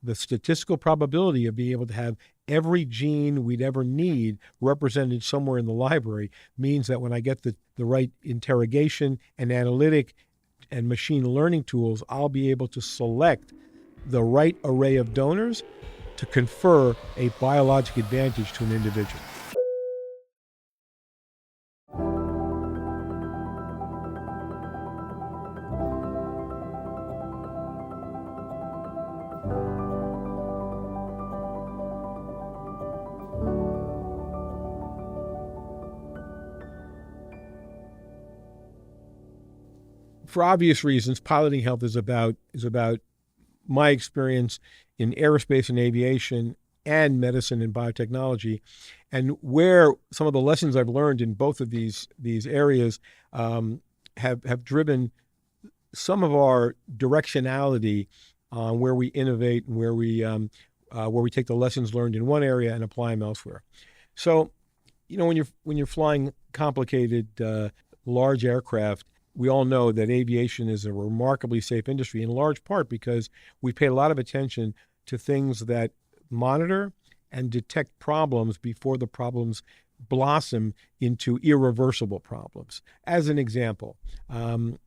the statistical probability of being able to have every gene we'd ever need represented somewhere in the library means that when I get the right interrogation and analytic and machine learning tools, I'll be able to select the right array of donors to confer a biologic advantage to an individual. For obvious reasons, piloting health is about my experience in aerospace and aviation and medicine and biotechnology, and where some of the lessons I've learned in both of these areas have driven some of our directionality on where we innovate and where we take the lessons learned in one area and apply them elsewhere. So, when you're flying complicated large aircraft, we all know that aviation is a remarkably safe industry, in large part because we pay a lot of attention to things that monitor and detect problems before the problems blossom into irreversible problems. As an example, in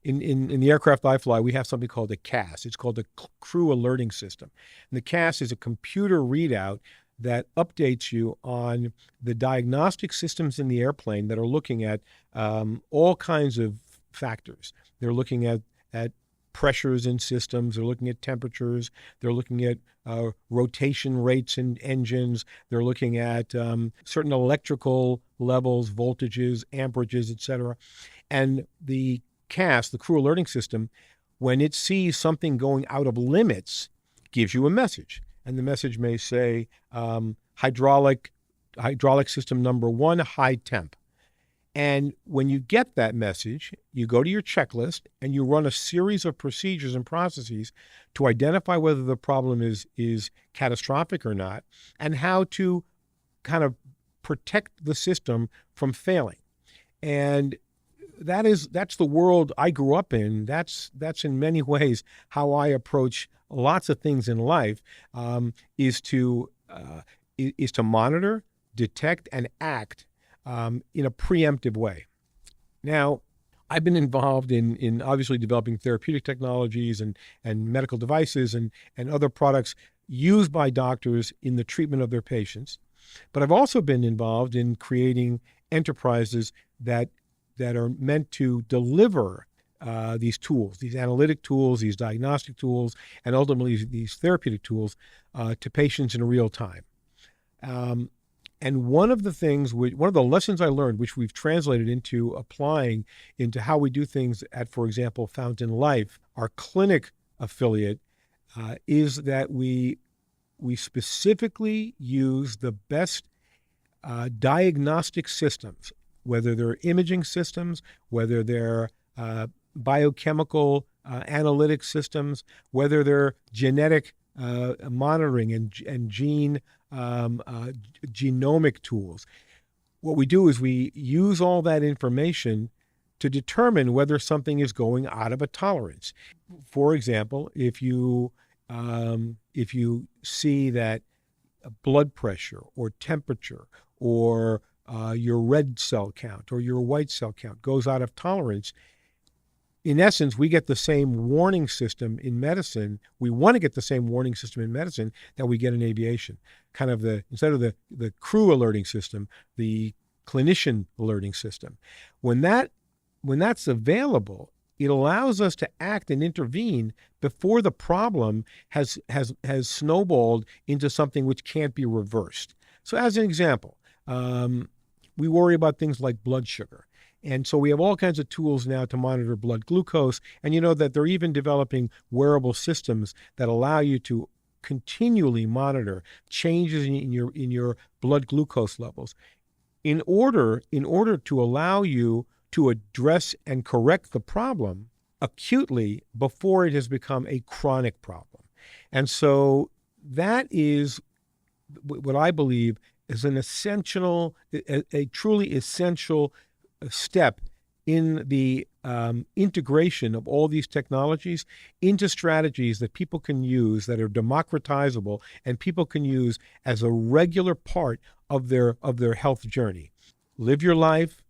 the aircraft I fly, we have something called a CAS. It's called the Crew Alerting System. And the CAS is a computer readout that updates you on the diagnostic systems in the airplane that are looking at all kinds of factors. They're looking at pressures in systems. They're looking at temperatures. They're looking at rotation rates in engines. They're looking at certain electrical levels, voltages, amperages, etc. And the CAS, the Crew Alerting System, when it sees something going out of limits, gives you a message. And the message may say, hydraulic system number 1, high temp. And when you get that message, you go to your checklist and you run a series of procedures and processes to identify whether the problem is catastrophic or not, and how to kind of protect the system from failing. And that's the world I grew up in. That's in many ways how I approach lots of things in life, is to monitor, detect, and act in a preemptive way. Now, I've been involved in obviously developing therapeutic technologies and medical devices and other products used by doctors in the treatment of their patients. But I've also been involved in creating enterprises that are meant to deliver these tools, these analytic tools, these diagnostic tools, and ultimately these therapeutic tools to patients in real time. And one of the lessons I learned, which we've translated into applying into how we do things at, for example, Fountain Life, our clinic affiliate, is that we specifically use the best diagnostic systems, whether they're imaging systems, whether they're biochemical analytic systems, whether they're genetic monitoring and gene genomic tools. What we do is we use all that information to determine whether something is going out of a tolerance. For example, if you see that blood pressure or temperature or your red cell count or your white cell count goes out of tolerance, in essence, we get the same warning system in medicine. We want to get the same warning system in medicine that we get in aviation. Kind of instead of the crew alerting system, the clinician alerting system. When that's available, it allows us to act and intervene before the problem has snowballed into something which can't be reversed. So as an example, we worry about things like blood sugar. And so we have all kinds of tools now to monitor blood glucose. And you know that they're even developing wearable systems that allow you to continually monitor changes in your blood glucose levels in order to allow you to address and correct the problem acutely before it has become a chronic problem. And so that is what I believe is a truly essential step in the integration of all these technologies into strategies that people can use, that are democratizable and people can use as a regular part of their health journey. Live your life,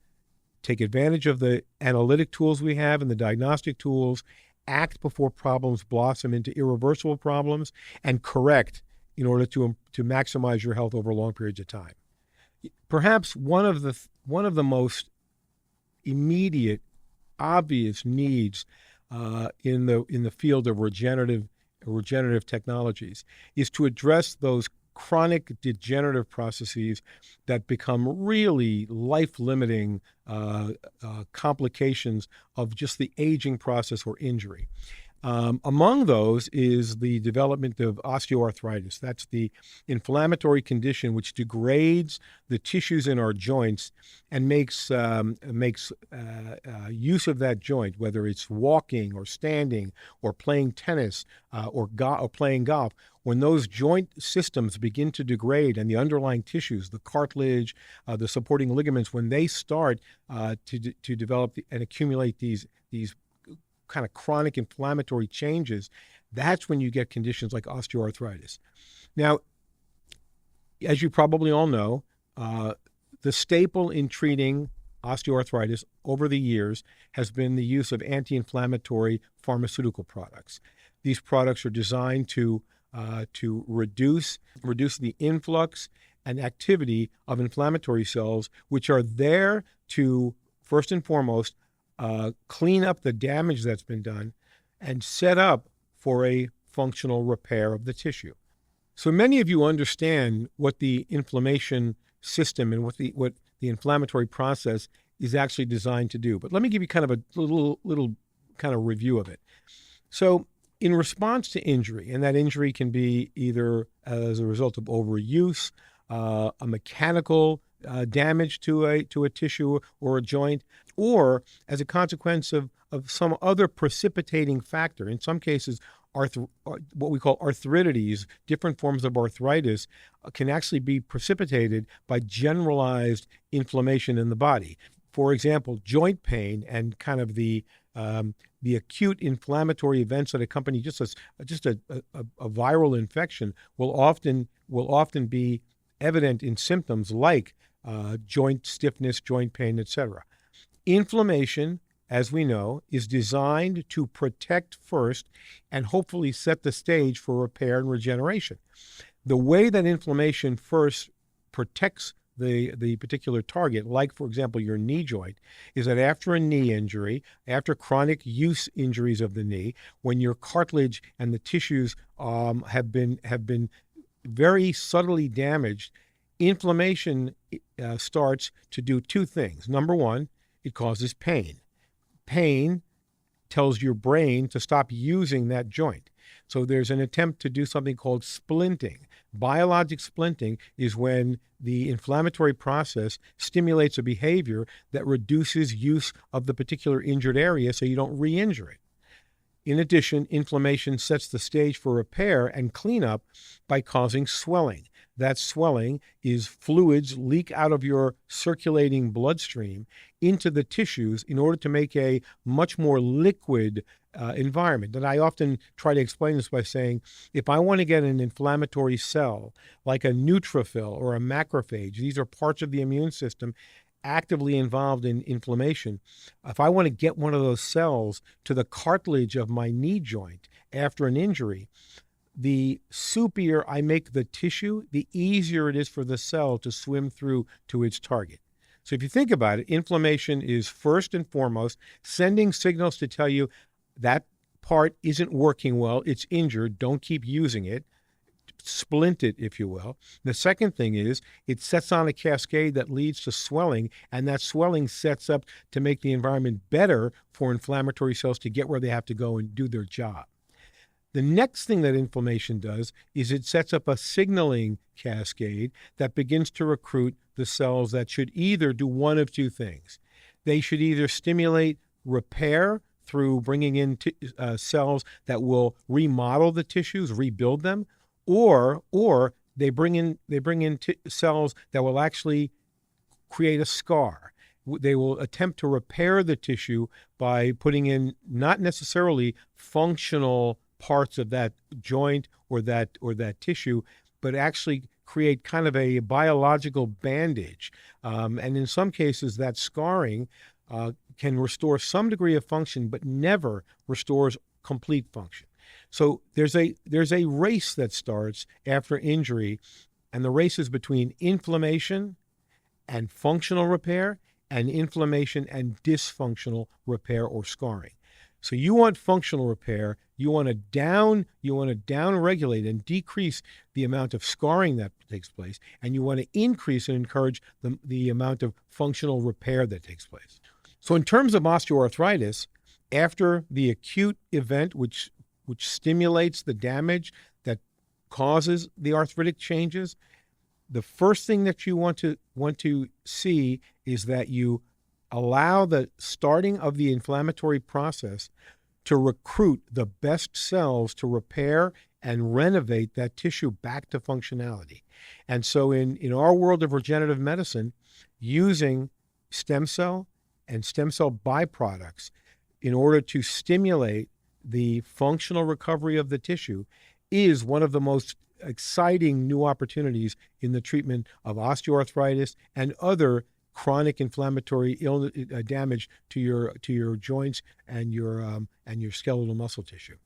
take advantage of the analytic tools we have and the diagnostic tools, act before problems blossom into irreversible problems, and correct in order to maximize your health over long periods of time. Perhaps one of the most immediate, obvious needs in the field of regenerative technologies is to address those chronic degenerative processes that become really life-limiting complications of just the aging process or injury. Among those is the development of osteoarthritis. That's the inflammatory condition which degrades the tissues in our joints and makes use of that joint, whether it's walking or standing or playing tennis or playing golf. When those joint systems begin to degrade and the underlying tissues, the cartilage, the supporting ligaments, when they start to develop and accumulate these kind of chronic inflammatory changes, that's when you get conditions like osteoarthritis. Now, as you probably all know, the staple in treating osteoarthritis over the years has been the use of anti-inflammatory pharmaceutical products. These products are designed to reduce the influx and activity of inflammatory cells, which are there to, first and foremost, clean up the damage that's been done and set up for a functional repair of the tissue. So many of you understand what the inflammation system and what the inflammatory process is actually designed to do. But let me give you kind of a little kind of review of it. So in response to injury, and that injury can be either as a result of overuse, a mechanical damage to a tissue or a joint, or as a consequence of some other precipitating factor. In some cases, what we call arthritides, different forms of arthritis, can actually be precipitated by generalized inflammation in the body. For example, joint pain and kind of the acute inflammatory events that accompany just a viral infection will often be evident in symptoms like joint stiffness, joint pain, etc. Inflammation, as we know, is designed to protect first and hopefully set the stage for repair and regeneration. The way that inflammation first protects the particular target, like, for example, your knee joint, is that after a knee injury, after chronic use injuries of the knee, when your cartilage and the tissues have been very subtly damaged, inflammation starts to do two things. Number one, it causes pain. Pain tells your brain to stop using that joint. So there's an attempt to do something called splinting. Biologic splinting is when the inflammatory process stimulates a behavior that reduces use of the particular injured area so you don't re-injure it. In addition, inflammation sets the stage for repair and cleanup by causing swelling. That swelling is fluids leak out of your circulating bloodstream into the tissues in order to make a much more liquid environment. And I often try to explain this by saying, if I want to get an inflammatory cell, like a neutrophil or a macrophage, these are parts of the immune system actively involved in inflammation. If I want to get one of those cells to the cartilage of my knee joint after an injury, the soupier I make the tissue, the easier it is for the cell to swim through to its target. So if you think about it, inflammation is first and foremost sending signals to tell you that part isn't working well, it's injured, don't keep using it, splint it, if you will. The second thing is it sets on a cascade that leads to swelling, and that swelling sets up to make the environment better for inflammatory cells to get where they have to go and do their job. The next thing that inflammation does is it sets up a signaling cascade that begins to recruit the cells that should either do one of two things. They should either stimulate repair through bringing in cells that will remodel the tissues, rebuild them, or they bring in cells that will actually create a scar. they will attempt to repair the tissue by putting in not necessarily functional parts of that joint or that tissue, but actually create kind of a biological bandage. And in some cases, that scarring can restore some degree of function, but never restores complete function. So there's a race that starts after injury, and the race is between inflammation and functional repair, and inflammation and dysfunctional repair or scarring. So you want functional repair, you want to down regulate and decrease the amount of scarring that takes place, and you want to increase and encourage the amount of functional repair that takes place. So in terms of osteoarthritis, after the acute event, which stimulates the damage that causes the arthritic changes, the first thing that you want to see is that you allow the starting of the inflammatory process to recruit the best cells to repair and renovate that tissue back to functionality. And so in our world of regenerative medicine, using stem cell and stem cell byproducts in order to stimulate the functional recovery of the tissue is one of the most exciting new opportunities in the treatment of osteoarthritis and other chronic inflammatory damage to your joints and your skeletal muscle tissue.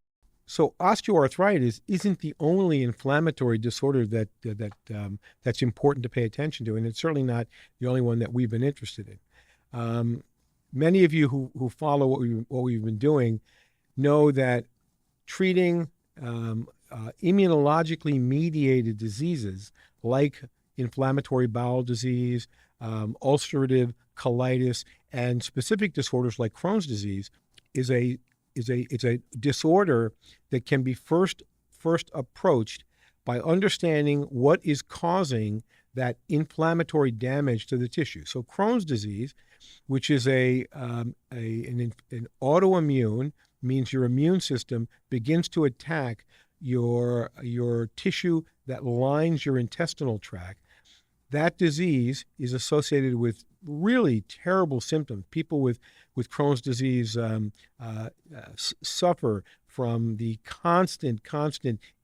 So osteoarthritis isn't the only inflammatory disorder that's important to pay attention to, and it's certainly not the only one that we've been interested in. Many of you who follow what we've been doing know that treating immunologically mediated diseases like inflammatory bowel disease, ulcerative colitis, and specific disorders like Crohn's disease is a disorder that can be first approached by understanding what is causing that inflammatory damage to the tissue. So Crohn's disease, which is an autoimmune, means your immune system begins to attack your tissue that lines your intestinal tract. That disease is associated with really terrible symptoms. People with Crohn's disease suffer from the constant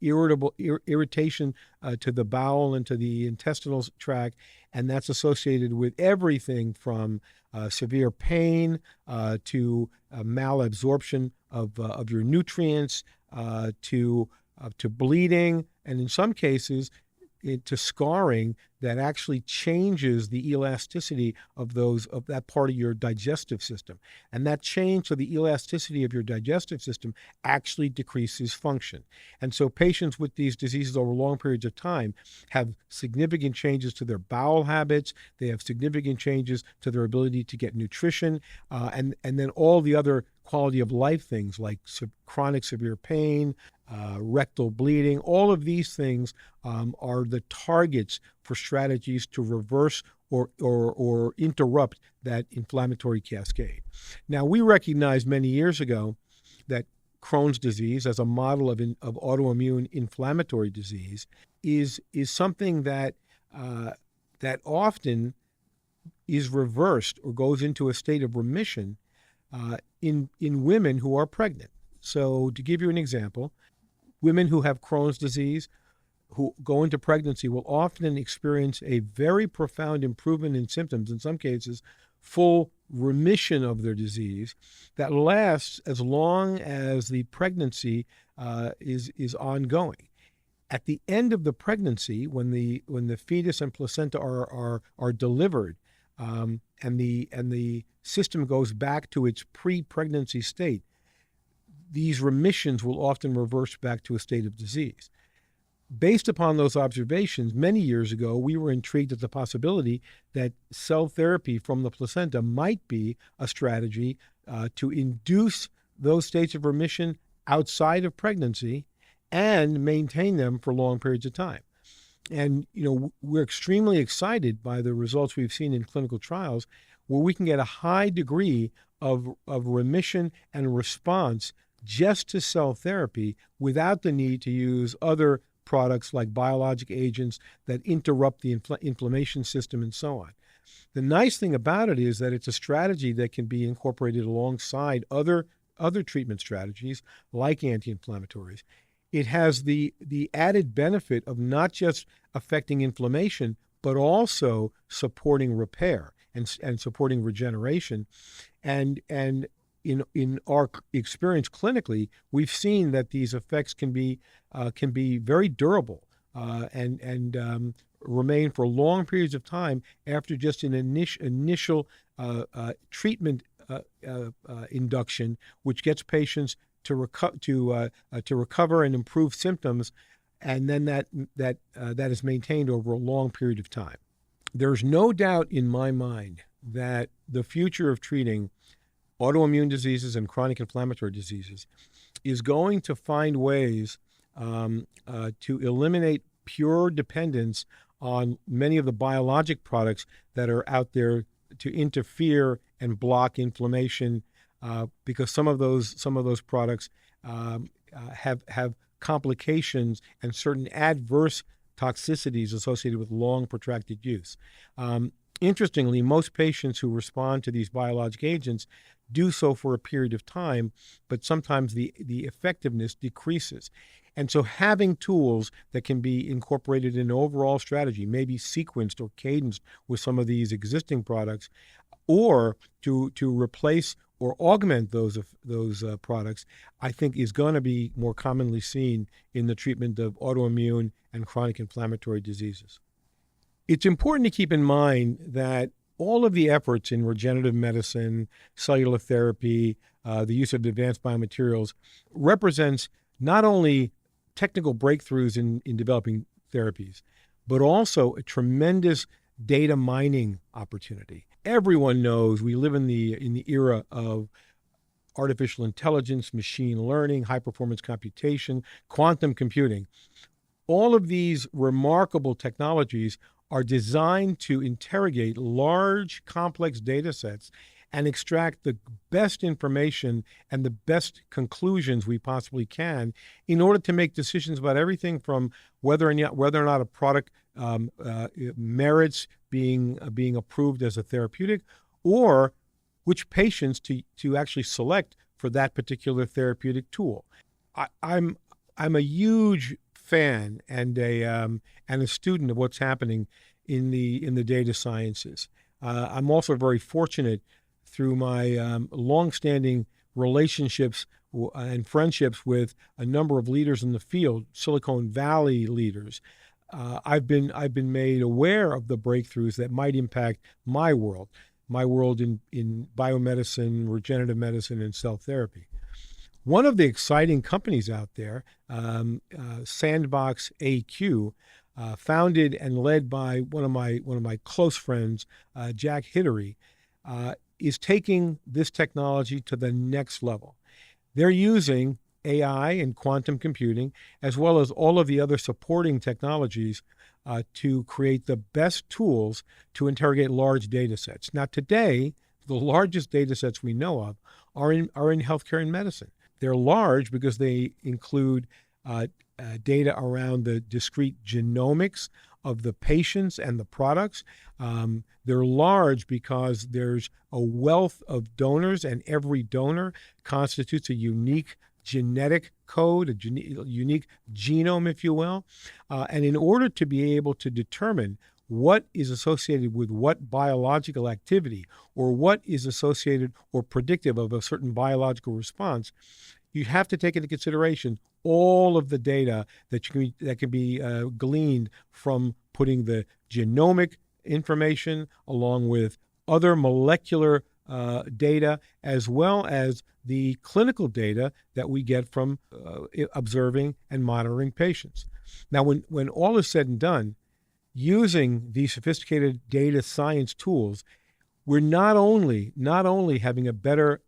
irritation to the bowel and to the intestinal tract, and that's associated with everything from severe pain to malabsorption of your nutrients to bleeding, and in some cases to scarring that actually changes the elasticity of that part of your digestive system. And that change to the elasticity of your digestive system actually decreases function. And so patients with these diseases over long periods of time have significant changes to their bowel habits. They have significant changes to their ability to get nutrition, and then all the other quality of life things like chronic severe pain, rectal bleeding. All of these things are the targets for strategies to reverse or interrupt that inflammatory cascade. Now, we recognized many years ago that Crohn's disease as a model of autoimmune inflammatory disease is something that often is reversed or goes into a state of remission in women who are pregnant. So to give you an example, women who have Crohn's disease who go into pregnancy will often experience a very profound improvement in symptoms, in some cases full remission of their disease that lasts as long as the pregnancy is ongoing. At the end of the pregnancy, when the fetus and placenta are delivered, and the system goes back to its pre-pregnancy state, these remissions will often reverse back to a state of disease. Based upon those observations, many years ago, we were intrigued at the possibility that cell therapy from the placenta might be a strategy to induce those states of remission outside of pregnancy and maintain them for long periods of time. And, we're extremely excited by the results we've seen in clinical trials where we can get a high degree of remission and response just to cell therapy without the need to use other products like biologic agents that interrupt the inflammation system and so on. The nice thing about it is that it's a strategy that can be incorporated alongside other treatment strategies like anti-inflammatories. It has the added benefit of not just affecting inflammation, but also supporting repair and supporting regeneration. And in our experience clinically, we've seen that these effects can be very durable and remain for long periods of time after just an initial treatment induction, which gets patients to recover and improve symptoms, and then that is maintained over a long period of time. There's no doubt in my mind that the future of treating autoimmune diseases and chronic inflammatory diseases is going to find ways to eliminate pure dependence on many of the biologic products that are out there to interfere and block inflammation, because some of those products have complications and certain adverse toxicities associated with long protracted use. Interestingly, most patients who respond to these biologic agents do so for a period of time, but sometimes the effectiveness decreases. And so having tools that can be incorporated in an overall strategy, maybe sequenced or cadenced with some of these existing products, or to replace or augment those products, I think is going to be more commonly seen in the treatment of autoimmune and chronic inflammatory diseases. It's important to keep in mind that all of the efforts in regenerative medicine, cellular therapy, the use of advanced biomaterials represents not only technical breakthroughs in developing therapies, but also a tremendous data mining opportunity. Everyone knows we live in the era of artificial intelligence, machine learning, high-performance computation, quantum computing. All of these remarkable technologies are designed to interrogate large, complex data sets and extract the best information and the best conclusions we possibly can in order to make decisions about everything from whether or not a product merits being approved as a therapeutic, or which patients to actually select for that particular therapeutic tool. I'm a huge fan and a student of what's happening in the data sciences. I'm also very fortunate through my longstanding relationships and friendships with a number of leaders in the field, Silicon Valley leaders. I've been made aware of the breakthroughs that might impact my world in biomedicine, regenerative medicine, and cell therapy. One of the exciting companies out there, Sandbox AQ, founded and led by one of my close friends, Jack Hittery, is taking this technology to the next level. They're using AI and quantum computing, as well as all of the other supporting technologies, to create the best tools to interrogate large data sets. Now, today, the largest data sets we know of are in healthcare and medicine. They're large because they include data around the discrete genomics of the patients and the products. They're large because there's a wealth of donors, and every donor constitutes a unique genetic code, a unique genome, if you will. And in order to be able to determine what is associated with what biological activity, or what is associated or predictive of a certain biological response, you have to take into consideration all of the data that can be gleaned from putting the genomic information along with other molecular data, as well as the clinical data that we get from observing and monitoring patients. Now, when all is said and done, using these sophisticated data science tools, we're not only having a better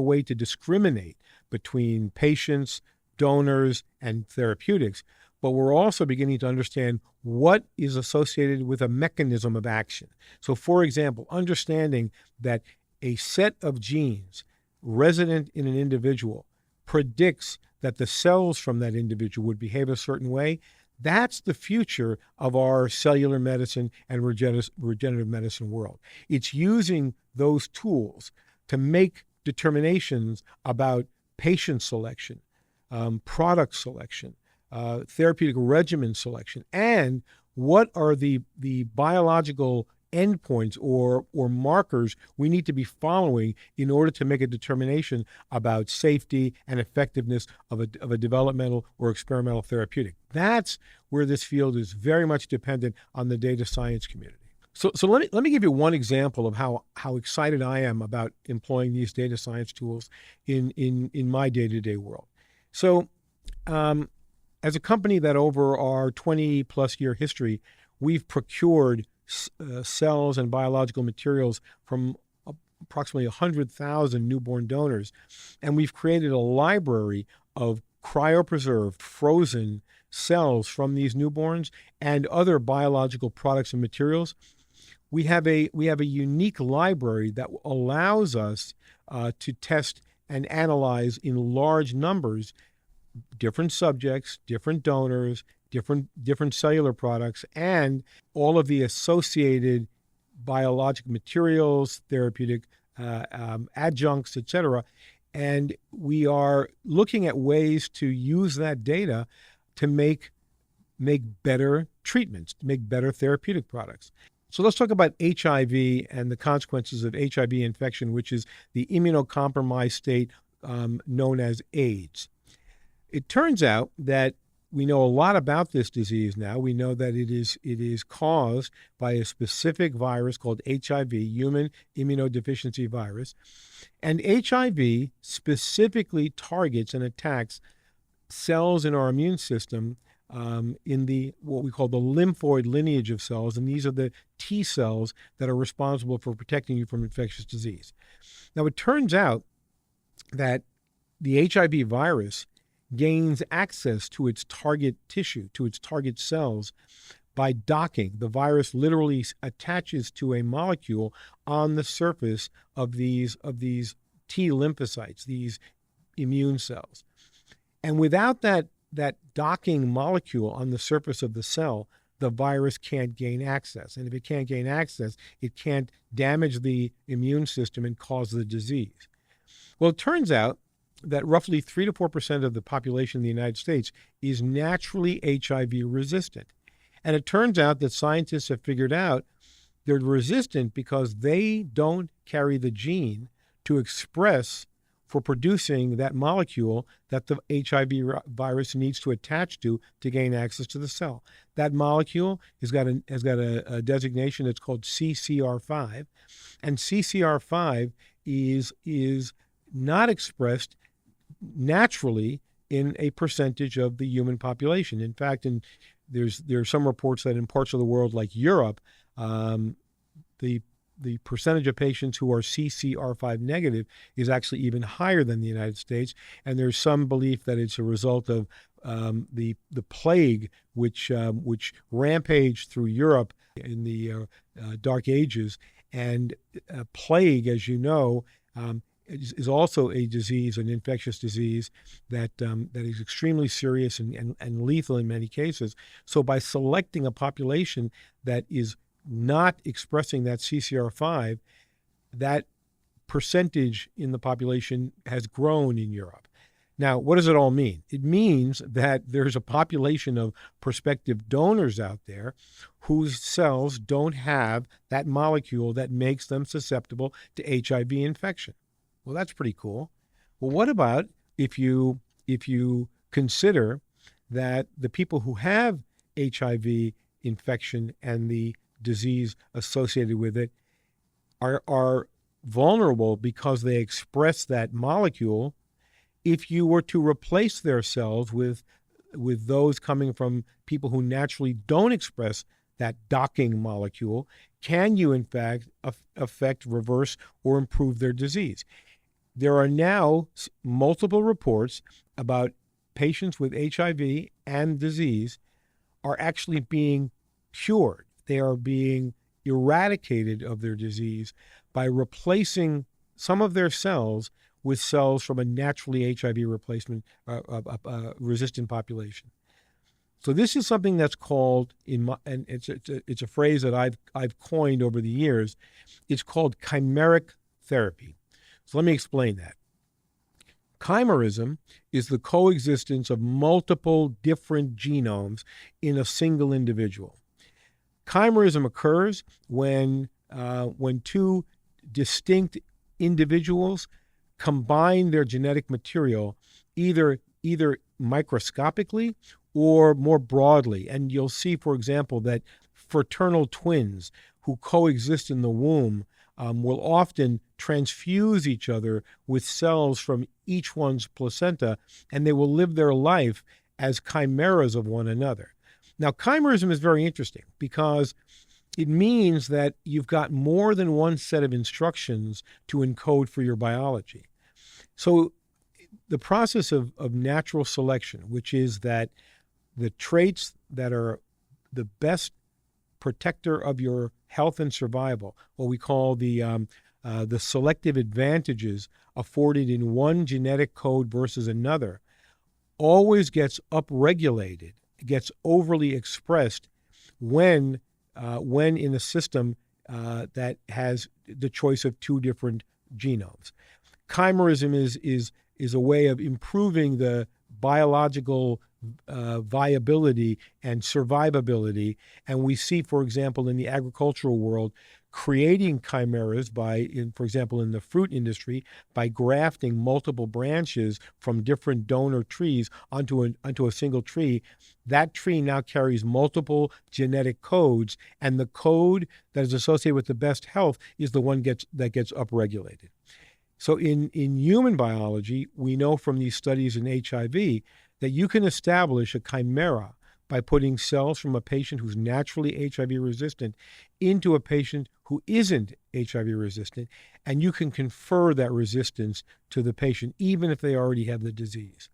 way to discriminate between patients, donors, and therapeutics, but we're also beginning to understand what is associated with a mechanism of action. So, for example, understanding that a set of genes resident in an individual predicts that the cells from that individual would behave a certain way, That's the future of our cellular medicine and regenerative medicine world. It's using those tools to make determinations about patient selection, product selection, therapeutic regimen selection, and what are the biological endpoints or markers we need to be following in order to make a determination about safety and effectiveness of a developmental or experimental therapeutic. That's where this field is very much dependent on the data science community. So let me give you one example of how excited I am about employing these data science tools in my day-to-day world. So as a company that over our 20 plus year history, we've procured cells and biological materials from approximately 100,000 newborn donors. And we've created a library of cryopreserved, frozen cells from these newborns and other biological products and materials. We have a unique library that allows us to test and analyze in large numbers different subjects, different donors, different cellular products, and all of the associated biological materials, therapeutic adjuncts, et cetera. And we are looking at ways to use that data to make better treatments, to make better therapeutic products. So let's talk about HIV and the consequences of HIV infection, which is the immunocompromised state known as AIDS. It turns out that we know a lot about this disease now. We know that it is caused by a specific virus called HIV, human immunodeficiency virus. And HIV specifically targets and attacks cells in our immune system in the what we call the lymphoid lineage of cells. And these are the T cells that are responsible for protecting you from infectious disease. Now, it turns out that the HIV virus gains access to its target tissue, to its target cells, by docking. The virus literally attaches to a molecule on the surface of these T lymphocytes, these immune cells. And without that docking molecule on the surface of the cell, the virus can't gain access. And if it can't gain access, it can't damage the immune system and cause the disease. Well, it turns out that roughly 3 to 4% of the population in the United States is naturally HIV resistant. And it turns out that scientists have figured out they're resistant because they don't carry the gene to express for producing that molecule that the HIV virus needs to attach to gain access to the cell. That molecule has got a designation that's called CCR5, and CCR5 is not expressed naturally in a percentage of the human population. In fact, there are some reports that in parts of the world like Europe, the percentage of patients who are CCR5 negative is actually even higher than the United States. And there's some belief that it's a result of the plague, which rampaged through Europe in the Dark Ages. And plague, as you know, is also a disease, an infectious disease that is extremely serious and lethal in many cases. So by selecting a population that is not expressing that CCR5, that percentage in the population has grown in Europe. Now, what does it all mean? It means that there's a population of prospective donors out there whose cells don't have that molecule that makes them susceptible to HIV infection. Well, that's pretty cool. Well, what about if you consider that the people who have HIV infection and the disease associated with it are vulnerable because they express that molecule? If you were to replace their cells with those coming from people who naturally don't express that docking molecule, can you in fact affect, reverse, or improve their disease? There are now multiple reports about patients with HIV and disease are actually being cured. They are being eradicated of their disease by replacing some of their cells with cells from a naturally HIV replacement resistant population. So this is something that's called and it's a phrase that I've coined over the years. It's called chimeric therapy. So let me explain that. Chimerism is the coexistence of multiple different genomes in a single individual. Chimerism occurs when two distinct individuals combine their genetic material either microscopically or more broadly. And you'll see, for example, that fraternal twins who coexist in the womb will often transfuse each other with cells from each one's placenta, and they will live their life as chimeras of one another. Now, chimerism is very interesting because it means that you've got more than one set of instructions to encode for your biology. So the process of natural selection, which is that the traits that are the best protector of your health and survival, what we call the selective advantages afforded in one genetic code versus another, always gets upregulated, gets overly expressed when in a system that has the choice of two different genomes. Chimerism is a way of improving the biological viability and survivability. And we see, for example, in the agricultural world, creating chimeras for example, in the fruit industry, by grafting multiple branches from different donor trees onto a single tree. That tree now carries multiple genetic codes, and the code that is associated with the best health is the one that gets upregulated. So in human biology, we know from these studies in HIV that you can establish a chimera by putting cells from a patient who's naturally HIV resistant into a patient who isn't HIV resistant, and you can confer that resistance to the patient, even if they already have the disease.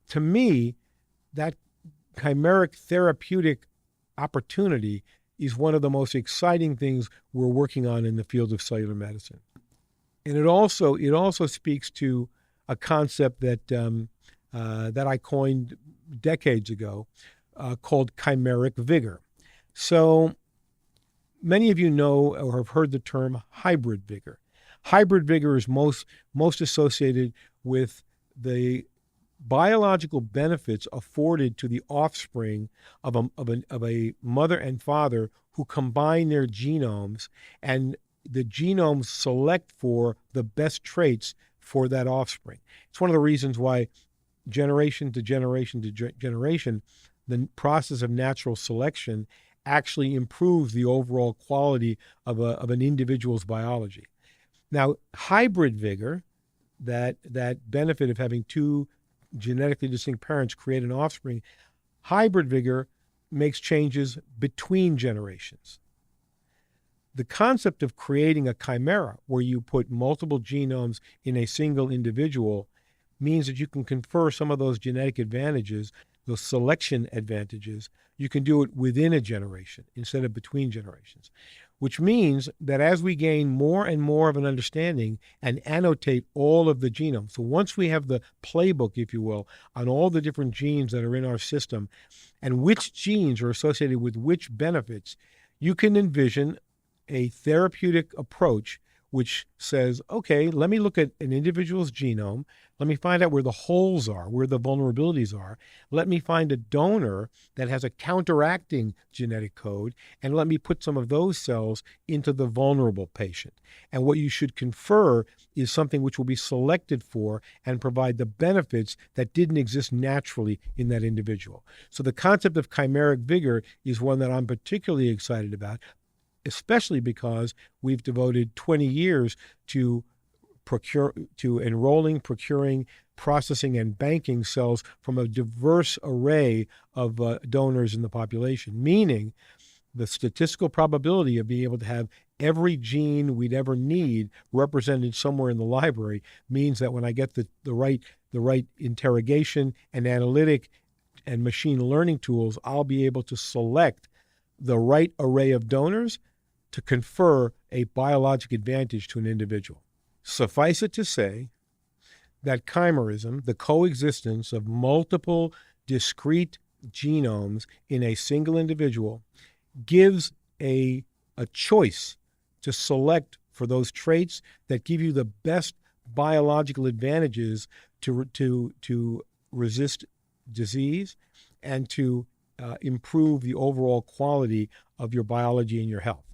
To me, that chimeric therapeutic opportunity is one of the most exciting things we're working on in the field of cellular medicine. And it also speaks to a concept that I coined decades ago, called chimeric vigor. So many of you know or have heard the term hybrid vigor. Hybrid vigor is most associated with the biological benefits afforded to the offspring of a mother and father who combine their genomes, and the genomes select for the best traits for that offspring. It's one of the reasons why generation to generation to generation, the process of natural selection actually improves the overall quality of an individual's biology. Now, hybrid vigor, that benefit of having two genetically distinct parents create an offspring, hybrid vigor makes changes between generations. The concept of creating a chimera, where you put multiple genomes in a single individual, means that you can confer some of those genetic advantages, those selection advantages. You can do it within a generation instead of between generations, which means that as we gain more and more of an understanding and annotate all of the genome, so once we have the playbook, if you will, on all the different genes that are in our system and which genes are associated with which benefits, you can envision a therapeutic approach which says, okay, let me look at an individual's genome. Let me find out where the holes are, where the vulnerabilities are. Let me find a donor that has a counteracting genetic code, and let me put some of those cells into the vulnerable patient. And what you should confer is something which will be selected for and provide the benefits that didn't exist naturally in that individual. So the concept of chimeric vigor is one that I'm particularly excited about, especially because we've devoted 20 years to enrolling, procuring, processing, and banking cells from a diverse array of donors in the population, meaning the statistical probability of being able to have every gene we'd ever need represented somewhere in the library means that when I get the right interrogation and analytic and machine learning tools, I'll be able to select the right array of donors to confer a biologic advantage to an individual. Suffice it to say that chimerism, the coexistence of multiple discrete genomes in a single individual gives a choice to select for those traits that give you the best biological advantages to resist disease and to improve the overall quality of your biology and your health.